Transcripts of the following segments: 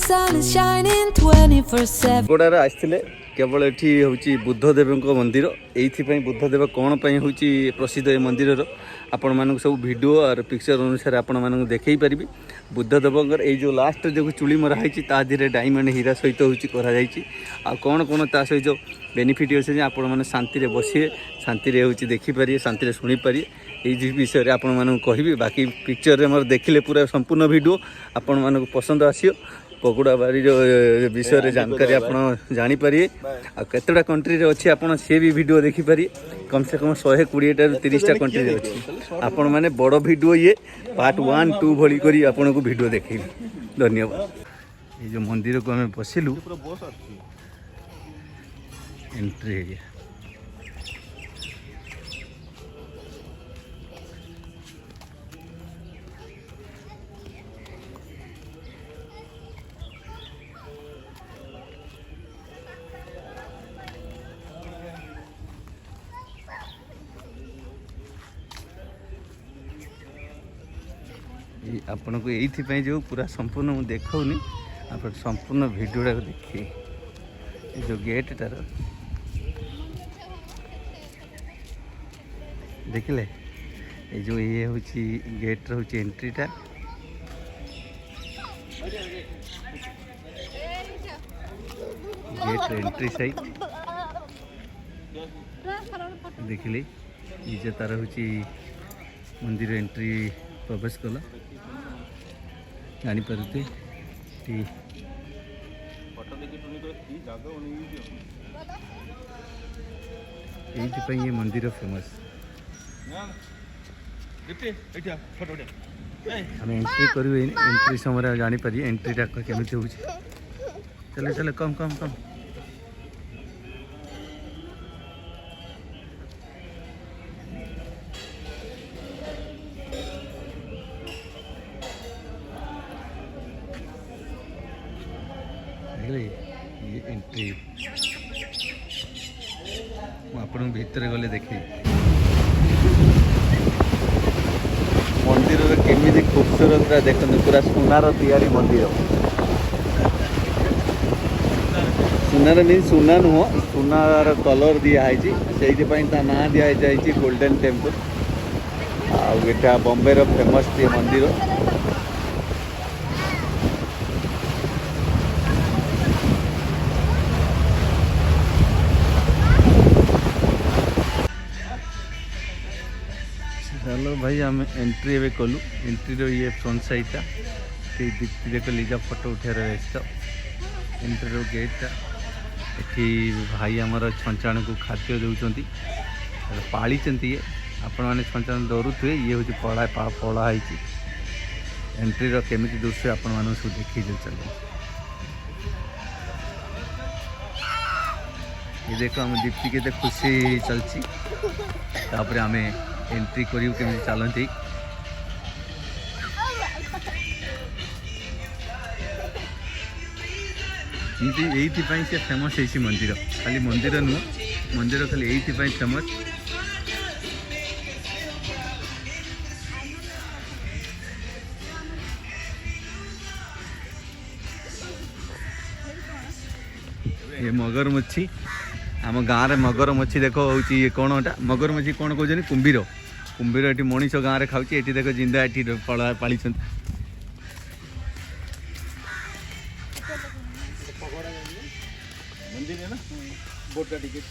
sun is shining 24/7. गोड़ार आसते केवल ये हूँ बुद्धदेव मंदिर ये बुद्धदेव कौन हूँ प्रसिद्ध ये मंदिर आपण मानक सब वीडियो और पिक्चर अनुसार आपण मानक देखई पारि बुद्धदेव ये जो लास्ट जो चूड़ी मराई ताधीरे डायमंड हीरा सहित हूँ कौन कौन ता सहित बेनिफिट अच्छे आपण मैंने शांति बसिए शांति हूँ देखिपारे शांति शुणिपारे ये विषय में आपण मानक कहि बाकी पिक्चर में देखिले पूरा संपूर्ण वीडियो आपण मानक पसंद आसियो पकोड़ा बारी विषय में जानकारी आप जानीपारे आतेटा कंट्री अच्छी आप सी भी वीडियो देखिपारे कम से कम 120-130 कंट्री अच्छी आपण मैंने बड़ वीडियो ये पार्ट 1, 2 भली करी आपन को वीडियो देखी धन्यवाद। ये जो मंदिर को हमें बसिलु एंट्री एरिया आपन को ये जो पूरा संपूर्ण मुझे देखनी आप संपूर्ण वीडियोटा को देखिए ये जो गेट टार देखिले ये जो ये हूँ गेट हूँ एंट्रीटा गेट एंट्री साइड देखिले ये जो तार हूँ मंदिर एंट्री प्रवेश कला जानीपारे ये मंदिर फेमस आम एंट्री करूँ एंट्री समय जानीपारे एंट्रीटा केमी हो चले चले कम कम कम ये एंट्री आपन भीतर गले देखे मंदिर केमी खूबसूरत देखते पूरा सुनार तैयारी मंदिर सुनार मीन सुना नुह सुनार कलर दिखाई से ना दि गोल्डन टेम्पल आटा बॉम्बे रो फेमस ये मंदिर चलो भाई आम एंट्री एवं कलु एंट्री ये फ्रंट साइडटा देख लीजा फोटो उठार व्यस्त एंट्री रो गेटटा ये भाई आमर छंचाण को खाद्य दौरान पाली ये आपण मैंने छंचाण डरुए ये हूँ पड़ा पड़ाई एंट्री रो केमी दृश्य आपण मान सब देखी चलो ये देख आम दीप्ति के खुशी चलती तापर आम एंट्री करूँ केमी चलती ये से फेमस है मंदिर खाली मंदिर नुह मंदिर खाली ये फेमस ये मगरमच्छी आम गाँव में मगरमच्छी देख हूँ ये कौन एटा मगरमच्छी कौन कहते कुंभीर कुंभीर ये मनीष गाँव में खाऊँ ये देख जिंदा ये पाली मंदिर है ना बोट का टिकट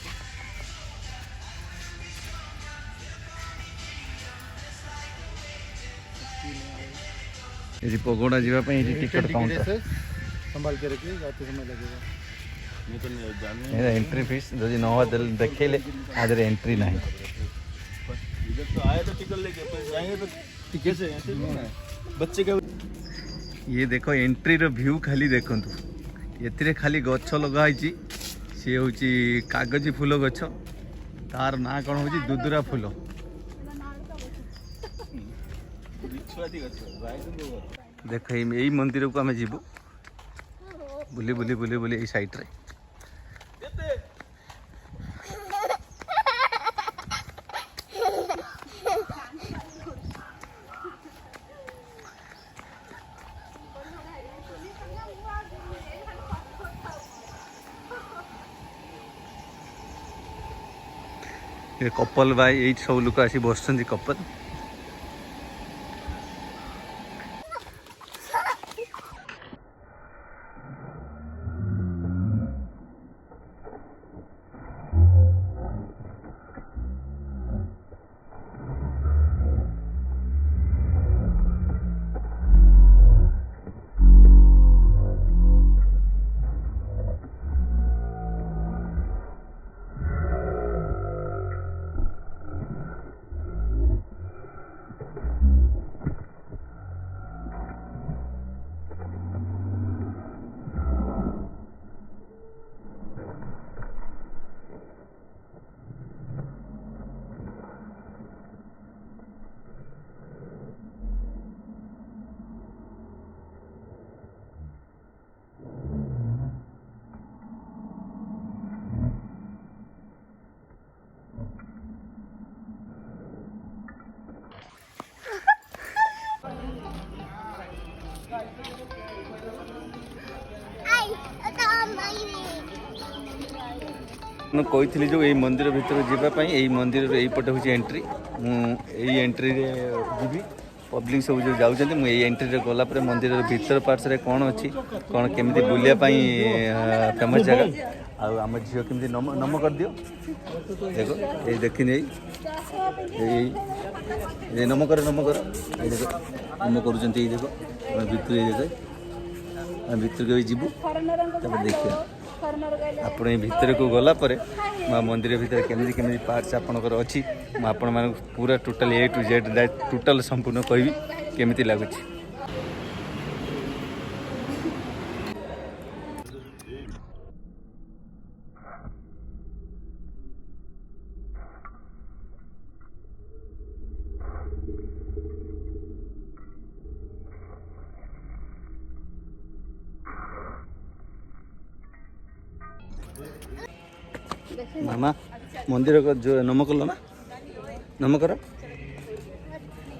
ये पगोड़ा जावाई टिकट काउंटर संभाल के रखिए जाते समय लगेगा एंट्री फीस जो न देखेले आधे एंट्री ना इधर तो आए तो टिकट लेके जाएंगे तो टिकट से बच्चे का ये देखो एंट्री रो व्यू खाली देखंतु ये खाली गछ लगाई सी हूँ कागजी फूल गछ तार ना कौन हूँ दुदुरा फूल देख यही मंदिर को आम जीवु बुली बुली बुली बुली यही साइड रे ये कपल भाई ये सब लोक आसी बस कपल ମୁଁ କହିଥିଲି ଯେଉଁ ଏଇ ମନ୍ଦିର ଭିତରକୁ ଯିବା ପାଇଁ ଏଇ ମନ୍ଦିରର ଏଇପଟେ ହେଉଛି ଏଣ୍ଟ୍ରି ମୁଁ ଏଇ ଏଣ୍ଟ୍ରିରେ ଯିବି ପବ୍ଲିକ୍ ସବୁ ଯେଉଁ ଯାଉଛନ୍ତି ମୁଁ ଏଇ ଏଣ୍ଟ୍ରିରେ ଗଲା ପରେ ମନ୍ଦିରର ଭିତର ପାର୍ଶ୍ୱରେ କ'ଣ ଅଛି କ'ଣ କେମିତି ବୁଲିବା ପାଇଁ ଫେମସ୍ ଜାଗା ଆଉ ଆମ ଝିଅ କେମିତି ନମ କରିଦିଅ ଦେଖ ଏଇ ଦେଖିନି ଏଇ ନମ କର ଏଇ ଦେଖ ନମ କରୁଛନ୍ତି ଏଇ ଦେଖ ଆମେ ଭିତରୁ ଏଇ ଦେଖ ଆମେ ଭିତରକୁ ବି ଯିବୁ ତାପରେ ଦେଖିବା ଆପଣ ଏଇ ଭିତରକୁ ଗଲା ପରେ ମୁଁ ମନ୍ଦିର ଭିତରେ କେମିତି କେମିତି ପାର୍ଟସ୍ ଆପଣଙ୍କର ଅଛି ମୁଁ ଆପଣମାନଙ୍କୁ ପୁରା total A to Z total ସମ୍ପୂର୍ଣ୍ଣ କହିବି କେମିତି ଲାଗୁଛି। मामा मंदिर को जो नम कल ना नम कर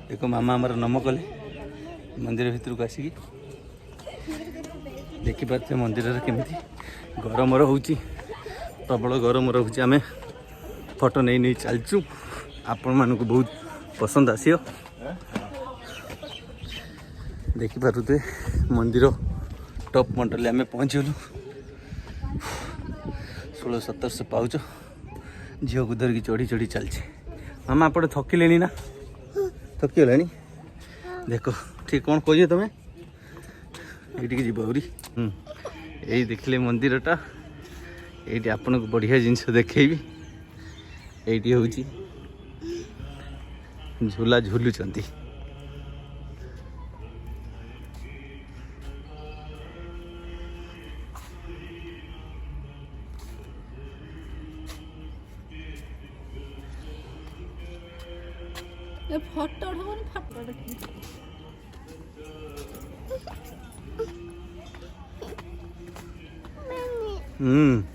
देखो मामा हमारा नम कले मंदिर भीतर को आसिकी देखिपे मंदिर केमी गरम रोचे प्रबल गरम रोचे आम फोटो नहीं नहीं चलचु आपण मानक बहुत पसंद आसियो देखिपे मंदिर टॉप मंडल आम पहुँचगलु 1600-1700 पाउच झील को धरिकी चढ़ी चढ़ी चलছে मामा आप थकिले ना थकीगला देख ठीक कौन कह तुम्हें ये जीव आहरी यही देखिले मंदिरटा ये आपन को बढ़िया जिनस देखी ये हूँ झूला झुलुंट फोटो फोटो